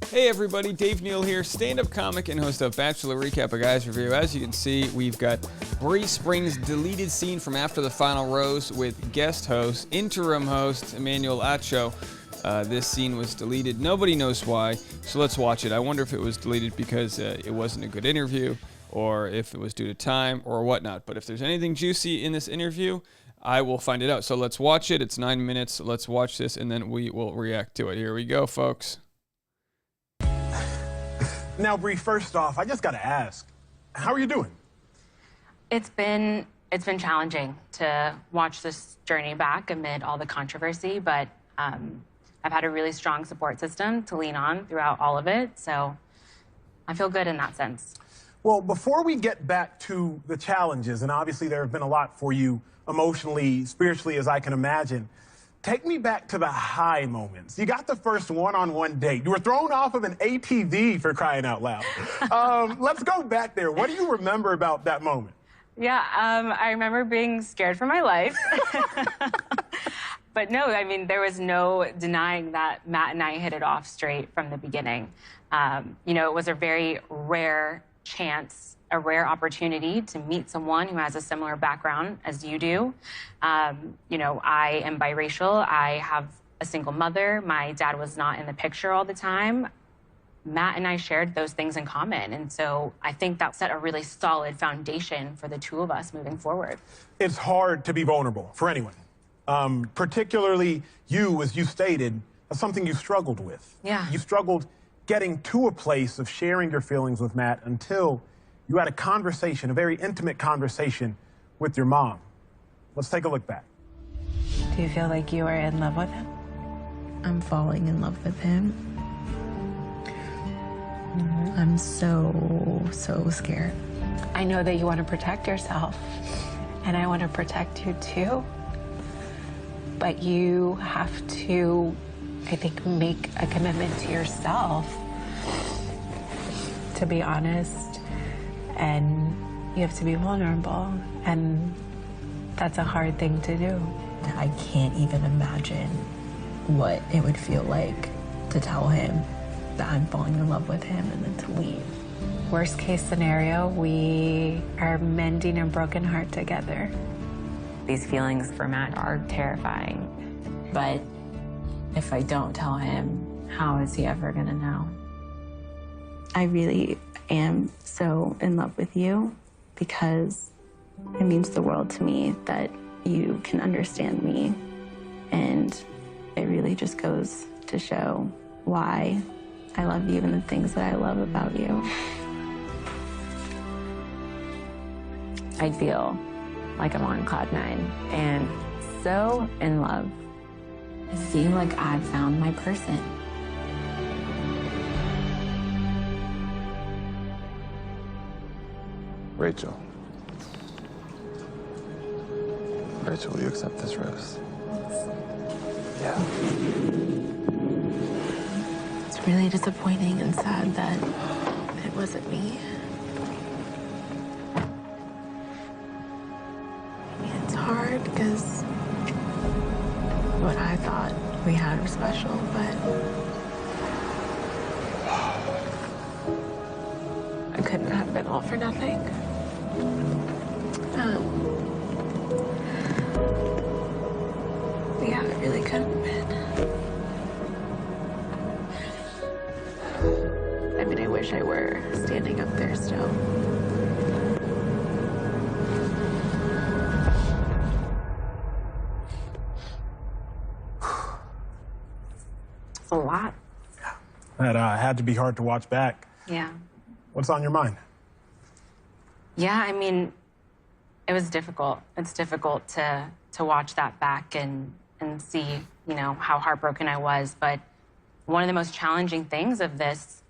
Hey everybody, Dave Neal here, stand-up comic and host of Bachelor Recap, a guy's review. As you can see, we've got Bri Springs' deleted scene from after the final rose with guest host, interim host, Emmanuel Acho. This scene was deleted. Nobody knows why, so let's watch it. I wonder if it was deleted because it wasn't a good interview, or if it was due to time, or whatnot. But if there's anything juicy in this interview, I will find it out. So let's watch it. It's 9 minutes. Let's watch this, and then we will react to it. Here we go, folks. Now, Bri, first off, I just got to ask, how are you doing? It's been challenging to watch this journey back amid all the controversy, but I've had a really strong support system to lean on throughout all of it, so I feel good in that sense. Well, before we get back to the challenges, and obviously there have been a lot for you emotionally, spiritually, as I can imagine, take me back to the high moments. You got the first one-on-one date. You were thrown off of an ATV, for crying out loud. Let's go back there. What do you remember about that moment? Yeah, I remember being scared for my life. But no, I mean, there was no denying that Matt and I hit it off straight from the beginning. You know, it was a very rare chance, a rare opportunity to meet someone who has a similar background as you do. You know, I am biracial. I have a single mother. My dad was not in the picture all the time. Matt and I shared those things in common. And so I think that set a really solid foundation for the two of us moving forward. It's hard to be vulnerable for anyone. Particularly you, as you stated, that's something you struggled with. Yeah. You struggled getting to a place of sharing your feelings with Matt until you had a conversation, a very intimate conversation with your mom. Let's take a look back. Do you feel like you are in love with him? I'm falling in love with him. I'm so scared. I know that you want to protect yourself, and I want to protect you too. But you have to, I think, make a commitment to yourself to be honest, and you have to be vulnerable, and that's a hard thing to do. I can't even imagine what it would feel like to tell him that I'm falling in love with him and then to leave. Worst case scenario, we are mending a broken heart together. These feelings for Matt are terrifying. But if I don't tell him, How is he ever gonna know? I really am so in love with you because it means the world to me that you can understand me. And it really just goes to show why I love you and the things that I love about you. I feel like I'm on cloud 9 and so in love. I feel like I've found my person. Rachel. Rachel, will you accept this rose? Yeah. It's really disappointing and sad that it wasn't me. I mean, it's hard because what I thought we had was special, but it couldn't have been all for nothing. Yeah, it really couldn't have been. I mean, I wish I were standing up there still. It's a lot. That had to be hard to watch back. Yeah. What's on your mind? Yeah, I mean, it was difficult. It's difficult to watch that back and see, you know, how heartbroken I was. But one of the most challenging things of this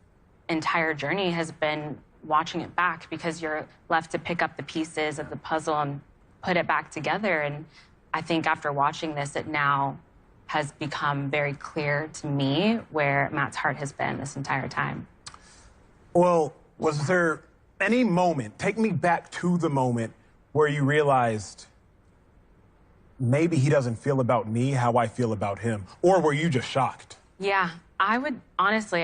entire journey has been watching it back, because you're left to pick up the pieces of the puzzle and put it back together. And I think after watching this, it now has become very clear to me where Matt's heart has been this entire time. Well, was there any moment, take me back to the moment where you realized maybe he doesn't feel about me how I feel about him, or were you just shocked? Yeah, I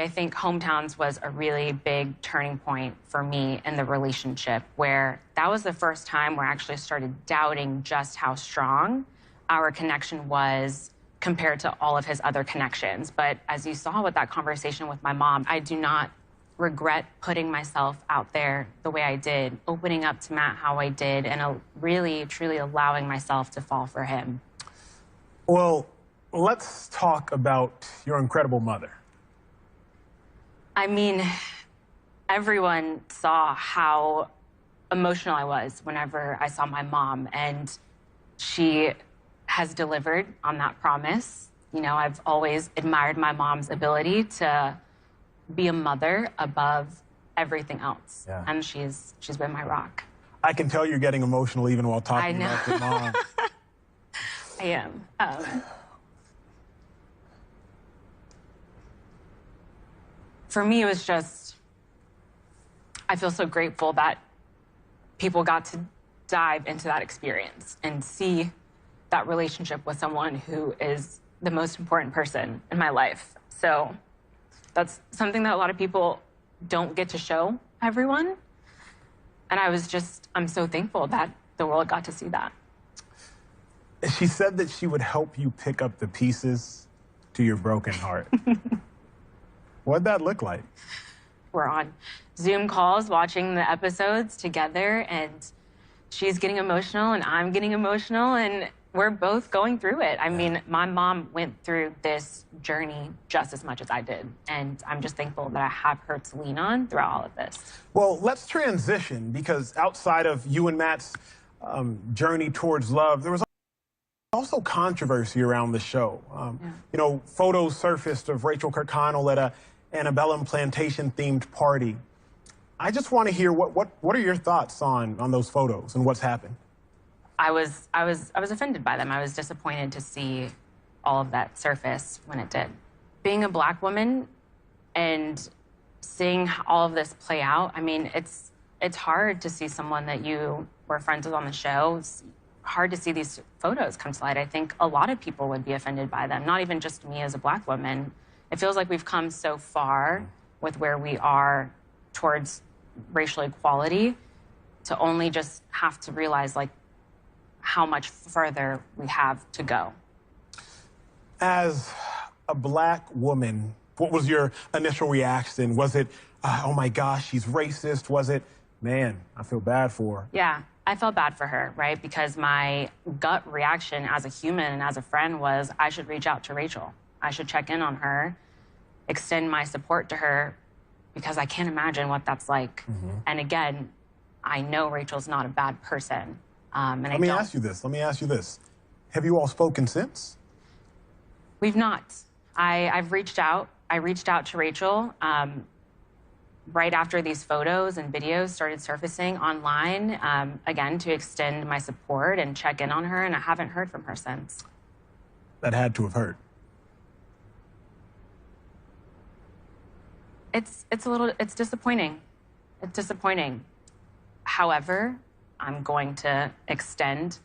think Hometowns was a really big turning point for me in the relationship, where that was the first time where I actually started doubting just how strong our connection was compared to all of his other connections. But as you saw with that conversation with my mom, I do not regret putting myself out there the way I did, opening up to Matt how I did, and really, truly allowing myself to fall for him. Well, let's talk about your incredible mother. I mean, everyone saw how emotional I was whenever I saw my mom, and she has delivered on that promise. You know, I've always admired my mom's ability to be a mother above everything else. Yeah. And she's been my rock. I can tell you're getting emotional even while talking about your mom. I am. For me, it was just, I feel so grateful that people got to dive into that experience and see that relationship with someone who is the most important person in my life. So that's something that a lot of people don't get to show everyone. And I'm so thankful that the world got to see that. She said that she would help you pick up the pieces to your broken heart. What'd that look like? We're on Zoom calls watching the episodes together, and she's getting emotional and I'm getting emotional, and we're both going through it. I mean, my mom went through this journey just as much as I did, and I'm just thankful that I have her to lean on throughout all of this. Well, let's transition, because outside of you and Matt's journey towards love, there was also controversy around the show. You know, photos surfaced of Rachael Kirkconnell at a antebellum plantation-themed party. I just want to hear what are your thoughts on those photos and what's happened? I was offended by them. I was disappointed to see all of that surface when it did. Being a Black woman and seeing all of this play out, I mean, it's hard to see someone that you were friends with on the show. It's hard to see these photos come to light. I think a lot of people would be offended by them, not even just me as a Black woman. It feels like we've come so far with where we are towards racial equality to only just have to realize, like, how much further we have to go. As a Black woman, what was your initial reaction? Was it, oh my gosh, she's racist? Was it, man, I feel bad for her? Yeah, I felt bad for her, right? Because my gut reaction as a human and as a friend was I should reach out to Rachael. I should check in on her, extend my support to her, because I can't imagine what that's like. And again, I know Rachel's not a bad person. Let me ask you this. Have you all spoken since? We've not. I've reached out. I reached out to Rachael right after these photos and videos started surfacing online, again, to extend my support and check in on her, and I haven't heard from her since. That had to have hurt. It's disappointing. It's disappointing. However, I'm going to extend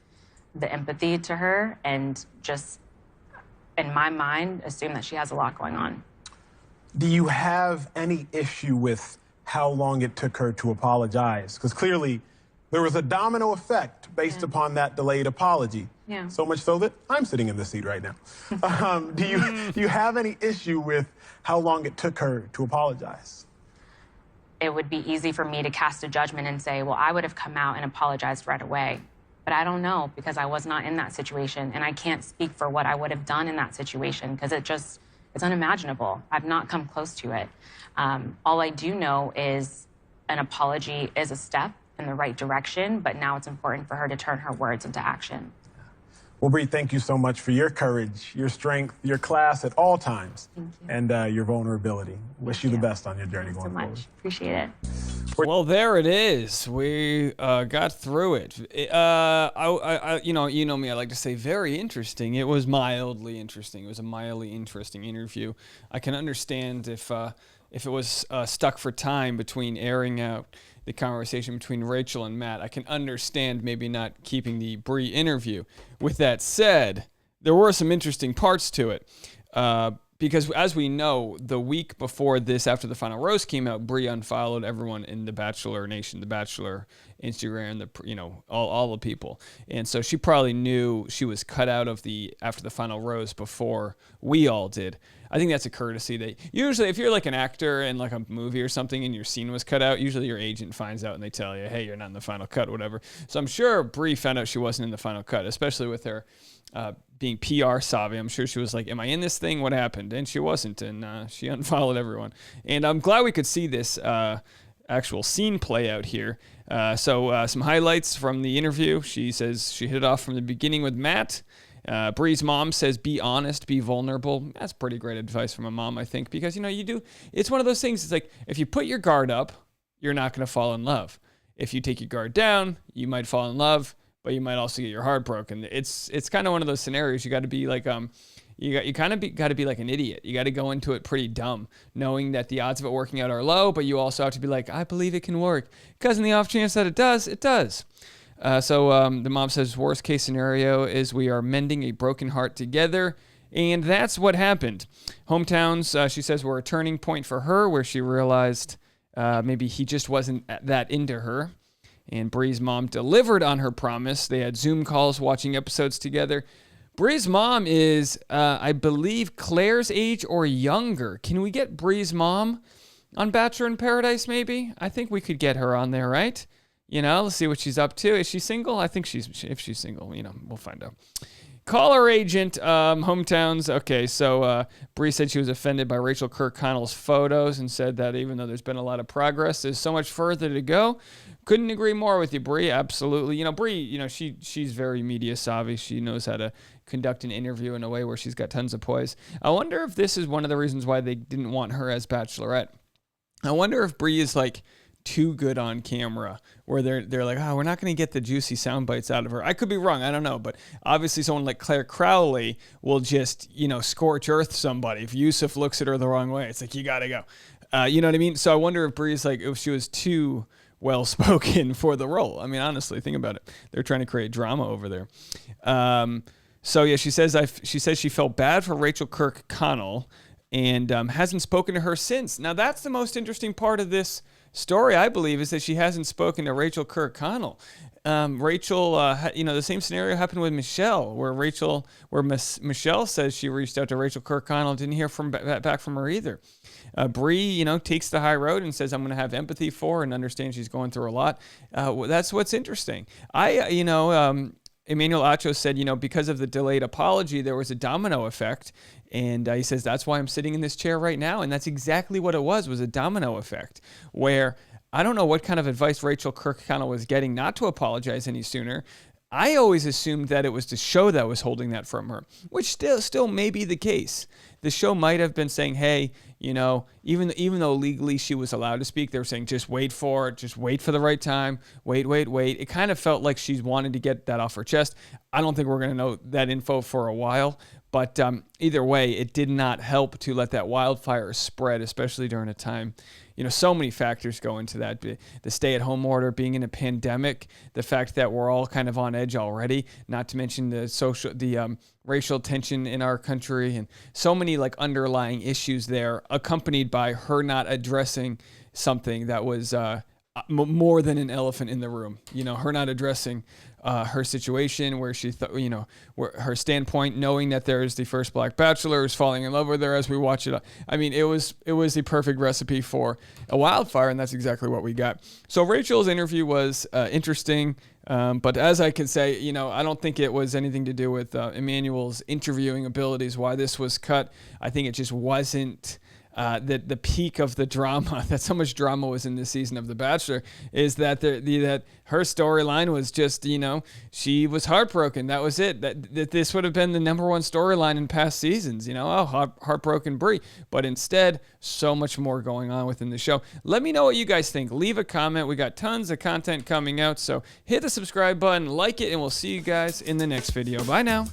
the empathy to her and just, in my mind, assume that she has a lot going on. Do you have any issue with how long it took her to apologize? Because clearly there was a domino effect based upon that delayed apology. Yeah. So much so that I'm sitting in this seat right now. Do you have any issue with how long it took her to apologize? It would be easy for me to cast a judgment and say, well, I would have come out and apologized right away. But I don't know, because I was not in that situation, and I can't speak for what I would have done in that situation, because it's unimaginable. I've not come close to it. All I do know is an apology is a step in the right direction, but now it's important for her to turn her words into action. Well, Bri, thank you so much for your courage, your strength, your class at all times, and your vulnerability. Wish you the best on your journey going forward. Thanks so much. Appreciate it. Well, there it is. We got through it. You know me. I like to say very interesting. It was mildly interesting. It was a mildly interesting interview. I can understand if it was stuck for time between airing out the conversation between Rachael and Matt. I can understand maybe not keeping the Bri interview. With that said, there were some interesting parts to it. because as we know, the week before this, after the final roast came out, Bri unfollowed everyone in the Bachelor Nation, the Bachelor Instagram, all the people. And so she probably knew she was cut out of after the final roast before we all did. I think that's a courtesy that usually if you're like an actor in like a movie or something and your scene was cut out, usually your agent finds out and they tell you, hey, you're not in the final cut, whatever. So I'm sure Bri found out she wasn't in the final cut, especially with her being PR savvy. I'm sure she was like, am I in this thing? What happened? And she wasn't, and she unfollowed everyone. And I'm glad we could see this actual scene play out here. So some highlights from the interview. She says she hit it off from the beginning with Matt. Bri's mom says, be honest, be vulnerable. That's pretty great advice from a mom, I think, because, it's one of those things. It's like, if you put your guard up, you're not going to fall in love. If you take your guard down, you might fall in love, but you might also get your heart broken. It's kind of one of those scenarios. You got to be like, you kind of got to be like an idiot. You got to go into it pretty dumb, knowing that the odds of it working out are low, but you also have to be like, I believe it can work. Because in the off chance that it does, it does. So the mom says, worst case scenario is we are mending a broken heart together. And that's what happened. Hometowns, she says, were a turning point for her where she realized maybe he just wasn't that into her. And Bri's mom delivered on her promise. They had Zoom calls watching episodes together. Bri's mom is, I believe, Claire's age or younger. Can we get Bri's mom on Bachelor in Paradise maybe? I think we could get her on there, right? Let's see what she's up to. Is she single? I think if she's single, we'll find out. Caller agent, hometowns. Okay, so Bri said she was offended by Rachael Kirkconnell's photos and said that even though there's been a lot of progress, there's so much further to go. Couldn't agree more with you, Bri. Absolutely. Bri, she's very media savvy. She knows how to conduct an interview in a way where she's got tons of poise. I wonder if this is one of the reasons why they didn't want her as Bachelorette. I wonder if Bri is like too good on camera, where they're like, we're not going to get the juicy sound bites out of her. I could be wrong, I don't know, but obviously someone like Claire Crowley will just scorch earth somebody if Yusuf looks at her the wrong way. It's like, you gotta go. You know what I mean? So I wonder if Bri's like, if she was too well spoken for the role. I mean, honestly, think about it. They're trying to create drama over there. So yeah, she says she felt bad for Rachael Kirkconnell and hasn't spoken to her since. Now that's the most interesting part of this story, I believe, is that she hasn't spoken to Rachael Kirkconnell. Rachael, the same scenario happened with Michelle, where Michelle says she reached out to Rachael Kirkconnell, didn't hear back from her either. Bri, takes the high road and says, I'm going to have empathy for her and understand she's going through a lot. That's what's interesting. Emmanuel Acho said, because of the delayed apology, there was a domino effect. And he says, that's why I'm sitting in this chair right now. And that's exactly what it was a domino effect, where I don't know what kind of advice Rachael Kirkconnell was getting not to apologize any sooner. I always assumed that it was the show that was holding that from her, which still may be the case. The show might have been saying, hey, even though legally she was allowed to speak, they were saying, just wait for it, just wait for the right time, wait. It kind of felt like she's wanted to get that off her chest. I don't think we're going to know that info for a while, but either way, it did not help to let that wildfire spread, especially during a time. So many factors go into that. The stay-at-home order, being in a pandemic, the fact that we're all kind of on edge already, not to mention the racial tension in our country, and so many like underlying issues there, accompanied by her not addressing something that was more than an elephant in the room. Her not addressing her situation, where she thought, where her standpoint, knowing that there is the first Black Bachelor who's falling in love with her as we watch it. I mean, it was the perfect recipe for a wildfire, and that's exactly what we got. So Rachel's interview was interesting, but as I could say, I don't think it was anything to do with Emmanuel's interviewing abilities, why this was cut. I think it just wasn't the peak of the drama. That so much drama was in this season of The Bachelor, is that that her storyline was just, she was heartbroken. That was it. That this would have been the number one storyline in past seasons. Heartbroken Bri. But instead, so much more going on within the show. Let me know what you guys think. Leave a comment. We got tons of content coming out, so hit the subscribe button, like it, and we'll see you guys in the next video. Bye now.